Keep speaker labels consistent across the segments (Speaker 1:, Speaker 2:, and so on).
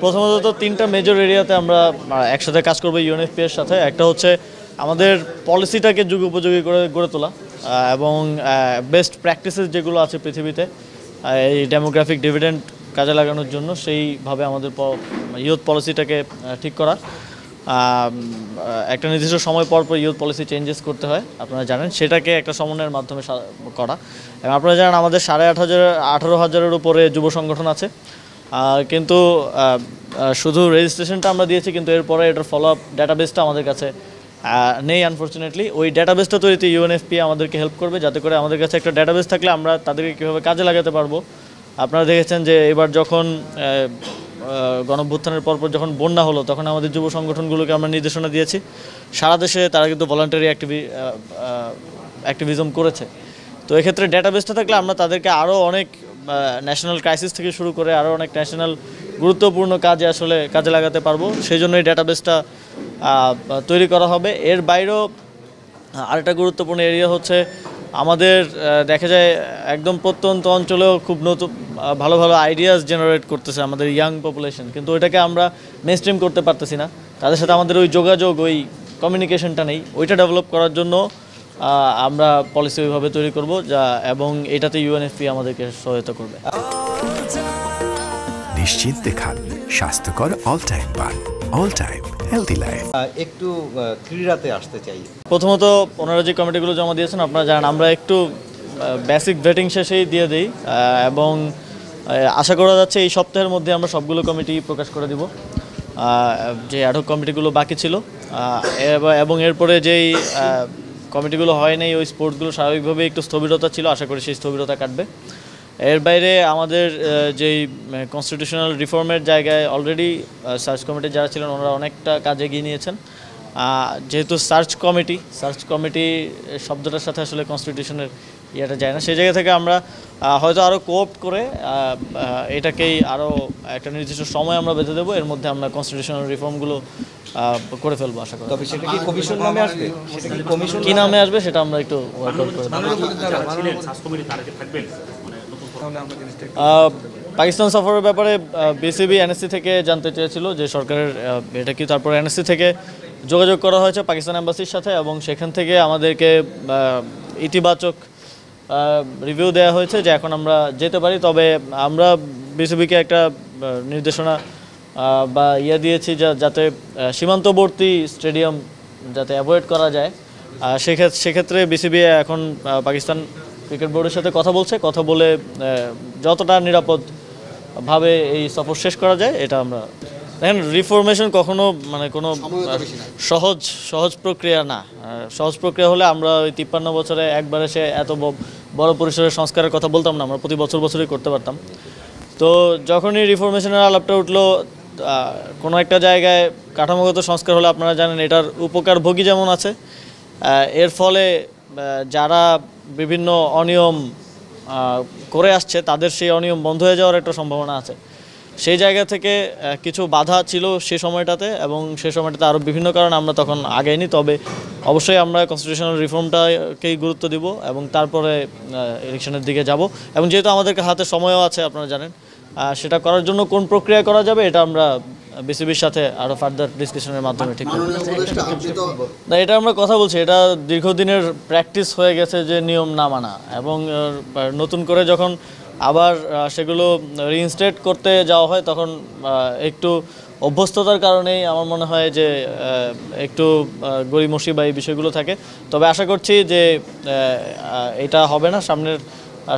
Speaker 1: প্রথমত তো তিনটা মেজর এরিয়াতে আমরা একসাথে কাজ করবো ইউএনএফপি এর সাথে। একটা হচ্ছে আমাদের পলিসিটাকে যুগ উপযোগী করে গড়ে তোলা এবং বেস্ট প্র্যাকটিসেস যেগুলো আছে পৃথিবীতে এই ডেমোগ্রাফিক ডিভিডেন্ড কাজে লাগানোর জন্য সেইভাবে আমাদের ইউথ পলিসিটাকে ঠিক করা। একটা নির্দিষ্ট সময় পর পর ইউথ পলিসি চেঞ্জেস করতে হয়, আপনারা জানেন, সেটাকে একটা সমন্বয়ের মাধ্যমে করা। এবং আপনারা জানেন আমাদের 18,500-18,000-এর উপরে যুব সংগঠন আছে, কিন্তু শুধু রেজিস্ট্রেশনটা আমরা দিয়েছি, কিন্তু এরপরে এটার ফলো আপ ডাটাবেসটা আমাদের কাছে নেই আনফর্চুনেটলি। ওই ডাটাবেসটা তৈরিতে ইউএনএফপি আমাদেরকে হেল্প করবে, যাতে করে আমাদের কাছে একটা ডাটাবেস থাকলে আমরা তাদেরকে কীভাবে কাজে লাগাতে পারবো। আপনারা দেখেছেন যে এবার যখন গণঅভ্যুত্থানের পরপর যখন বন্যা হলো, তখন আমাদের যুব সংগঠনগুলোকে আমরা নির্দেশনা দিয়েছি, সারা দেশে তারা কিন্তু ভলান্টারি অ্যাক্টিভিজম করেছে। তো এক্ষেত্রে ডাটাবেসটা থাকলে আমরা তাদেরকে আরও অনেক ন্যাশনাল ক্রাইসিস থেকে শুরু করে আরও অনেক ন্যাশনাল গুরুত্বপূর্ণ কাজে আসলে কাজে লাগাতে পারবো। সেই জন্য এই ডাটাবেসটা তৈরি করা হবে। এর বাইরেও আরেকটা গুরুত্বপূর্ণ এরিয়া হচ্ছে আমাদের দেখা যায় একদম প্রত্যন্ত অঞ্চলেও খুব নতুন ভালো ভালো আইডিয়াস জেনারেট করতেছে আমাদের ইয়াং পপুলেশন, কিন্তু ওইটাকে আমরা মেইনস্ট্রিম করতে পারতেছি না। তাদের সাথে আমাদের ওই যোগাযোগ, ওই কমিউনিকেশনটা নেই। ওইটা ডেভেলপ করার জন্য আমরা পলিসি ওইভাবে তৈরি করব এবং এটাতে ইউএনএফপি আমাদেরকে সহায়তা করবে।
Speaker 2: নিশ্চিন্তে খান স্বাস্থ্যকর অল টাইম পান, অল টাইম হেলদি লাইফ।
Speaker 3: একটু ক্রীড়াতে আসতে চাই।
Speaker 1: প্রথমত ওনারা যে কমিটিগুলো জমা দিয়েছেন, আপনারা জানেন আমরা একটু বেসিক ভেটিং শেষেই দিয়ে দিই এবং আশা করা যাচ্ছে এই সপ্তাহের মধ্যে আমরা সবগুলো কমিটি প্রকাশ করে দিব, যে অ্যাডহক কমিটিগুলো বাকি ছিল। এবং এরপরে যেই কমিটিগুলো হয় নাই, ওই স্পোর্টসগুলো স্বাভাবিকভাবে একটু স্থবিরতা ছিল, আশা করি সেই স্থবিরতা কাটবে। এর বাইরে আমাদের যেই কনস্টিটিউশনাল রিফর্মের জায়গায় অলরেডি সার্চ কমিটি যারা ছিলেন ওনারা অনেকটা কাজ এগিয়ে নিয়েছেন। যেহেতু সার্চ কমিটি শব্দটার সাথে আসলে কনস্টিটিউশনের ইয়েটা যায় না, সেই জায়গা থেকে আমরা হয়তো আরও কোঅপ করে এটাকেই আরও একটা নির্দিষ্ট সময় আমরা বেঁধে দেবো, এর মধ্যে আমরা কনস্টিটিউশনাল রিফর্মগুলো করে ফেলবো আশা করি।
Speaker 3: তবে সেটা কি কমিশন নামে আসবে? সেটা কি কমিশন
Speaker 1: কী নামে আসবে সেটা আমরা একটু ওয়ার্কআউট করে দেবো। পাকিস্তান সফরের ব্যাপারে বিসিবি এনএসসি থেকে জানতে চেয়েছিল যে সরকারের এটা কি, তারপর এনএসসি থেকে যোগাযোগ করা হয়েছে পাকিস্তান এম্বাসির সাথে এবং সেখান থেকে আমাদেরকে ইতিবাচক রিভিউ দেওয়া হয়েছে যে এখন আমরা যেতে পারি। তবে আমরা বিসিবিকে একটা নির্দেশনা বা দিয়েছি যাতে সীমান্তবর্তী স্টেডিয়াম যাতে অ্যাভয়েড করা যায়। সেক্ষেত্রে বিসিবি এখন পাকিস্তান ক্রিকেট বোর্ডের সাথে কথা বলে যতটা নিরাপদভাবে এই সফর শেষ করা যায় এটা আমরা দেখেন। রিফরমেশন কখনো মানে কোনো সহজ প্রক্রিয়া না। সহজ প্রক্রিয়া হলে আমরা ওই 53 বছরে একবারে সে এত বড় পরিসরের সংস্কারের কথা বলতাম না, আমরা প্রতি বছরই করতে পারতাম। তো যখনই রিফরমেশনের আলাপটা উঠলো, কোনো একটা জায়গায় কাঠামোগত সংস্কার হলে আপনারা জানেন এটার উপকারভোগী যেমন আছে, এর ফলে যারা বিভিন্ন অনিয়ম করে আসছে তাদের সেই অনিয়ম বন্ধ হয়ে যাওয়ার একটা সম্ভাবনা আছে। সেই জায়গা থেকে কিছু বাধা ছিল সে সময়টাতে, এবং সে সময়টাতে আরও বিভিন্ন কারণে আমরা তখন আগাইনি। তবে অবশ্যই আমরা কনস্টিটিউশনাল রিফর্মটাকেই গুরুত্ব দিব এবং তারপরে ইলেকশনের দিকে যাব। এবং যেহেতু আমাদের হাতে সময়ও আছে, আপনারা জানেন, সেটা করার জন্য কোন প্রক্রিয়া করা যাবে এটা আমরা বিসিবির সাথে আরও ফার্দার ডিসকাশনের মাধ্যমে ঠিক না, এটা আমরা কথা বলছি। এটা দীর্ঘদিনের প্র্যাকটিস হয়ে গেছে যে নিয়ম না মানা, এবং নতুন করে যখন আবার সেগুলো রিইনস্টেট করতে যাওয়া হয় তখন একটু অভ্যস্ততার কারণেই আমার মনে হয় যে একটু গড়িমসি বা এই বিষয়গুলো থাকে। তবে আশা করছি যে এটা হবে না। সামনের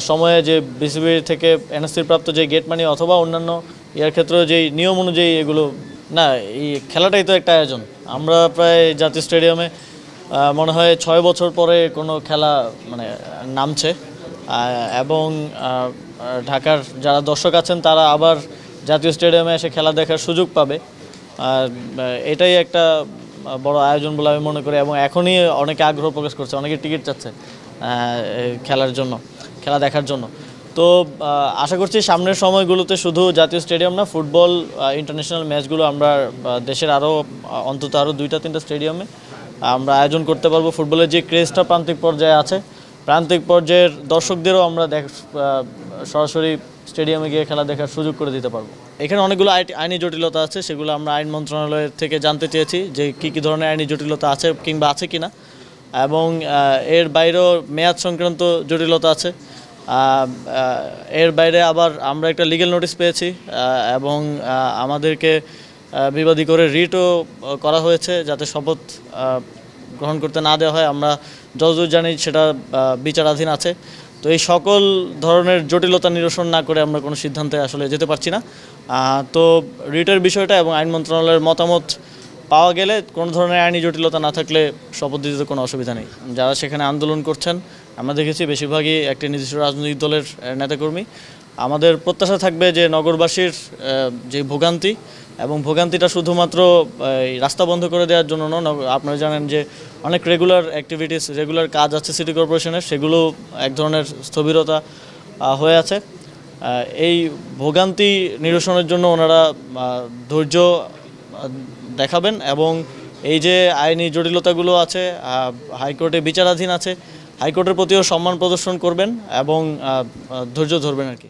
Speaker 1: সময়ে যে বিসিবি থেকে এনএসসির প্রাপ্ত যে গেট মানি অথবা অন্যান্য ইয়ার ক্ষেত্রেও যেই নিয়ম অনুযায়ী এগুলো না, এই খেলাটাই তো একটা আয়োজন। আমরা প্রায় জাতীয় স্টেডিয়ামে মনে হয় 6 বছর পরে কোনো খেলা মানে নামছে, এবং ঢাকার যারা দর্শক আছেন তারা আবার জাতীয় স্টেডিয়ামে এসে খেলা দেখার সুযোগ পাবে। এটাই একটা বড় আয়োজন বলে আমি মনে করি, এবং এখনই অনেকে আগ্রহ প্রকাশ করছে, অনেকে টিকিট চাচ্ছে খেলা দেখার জন্য। তো আশা করছি সামনের সময়গুলোতে শুধু জাতীয় স্টেডিয়াম না, ফুটবল ইন্টারন্যাশনাল ম্যাচগুলো আমরা দেশের অন্তত আরও 2-3টা স্টেডিয়ামে আমরা আয়োজন করতে পারবো। ফুটবলের যে ক্রেজটা প্রান্তিক পর্যায়ে আছে, প্রান্তিক পর্যায়ের দর্শকদেরও আমরা সরাসরি স্টেডিয়ামে গিয়ে খেলা দেখার সুযোগ করে দিতে পারবো। এখানে অনেকগুলো আইনি জটিলতা আছে, সেগুলো আমরা আইন মন্ত্রণালয়ের থেকে জানতে চেয়েছি যে কী ধরনের আইনি জটিলতা আছে কিংবা আছে কিনা, এবং এর বাইরেও মেয়াদ সংক্রান্ত জটিলতা আছে। এর বাইরে আবার আমরা একটা লিগ্যাল নোটিশ পেয়েছি এবং আমাদেরকে বিবাদী করে রিটও করা হয়েছে যাতে শপথ গ্রহণ করতে না দেওয়া হয়। আমরা যতদূর জানি সেটা বিচারাধীন আছে। তো এই সকল ধরনের জটিলতা নিরসন না করে আমরা কোনো সিদ্ধান্তে আসলে যেতে পারছি না। তো রিটের বিষয়টা এবং আইন মন্ত্রণালয়ের মতামত পাওয়া গেলে কোনো ধরনের আইনি জটিলতা না থাকলে শপথ দিতে কোনো অসুবিধা নেই। যারা সেখানে আন্দোলন করছেন আমরা দেখেছি বেশিরভাগই একটি নির্দিষ্ট রাজনৈতিক দলের নেতাকর্মী। আমাদের প্রত্যাশা থাকবে যে নগরবাসীর যে ভোগান্তি এবং ভোগান্তিটা শুধুমাত্র রাস্তা বন্ধ করে দেওয়ার জন্য নয়। আপনারা জানেন যে অনেক রেগুলার কাজ আছে সিটি কর্পোরেশনের, সেগুলো এক ধরনের স্থবিরতা হয়ে আছে। এই ভোগান্তি নিরসনের জন্য ওনারা ধৈর্য দেখাবেন এবং এই যে আইনি জটিলতাগুলো আছে হাইকোর্টে বিচারাধীন আছে, হাইকোর্টের প্রতিও সম্মান প্রদর্শন করবেন এবং ধৈর্য ধরবেন আর কি।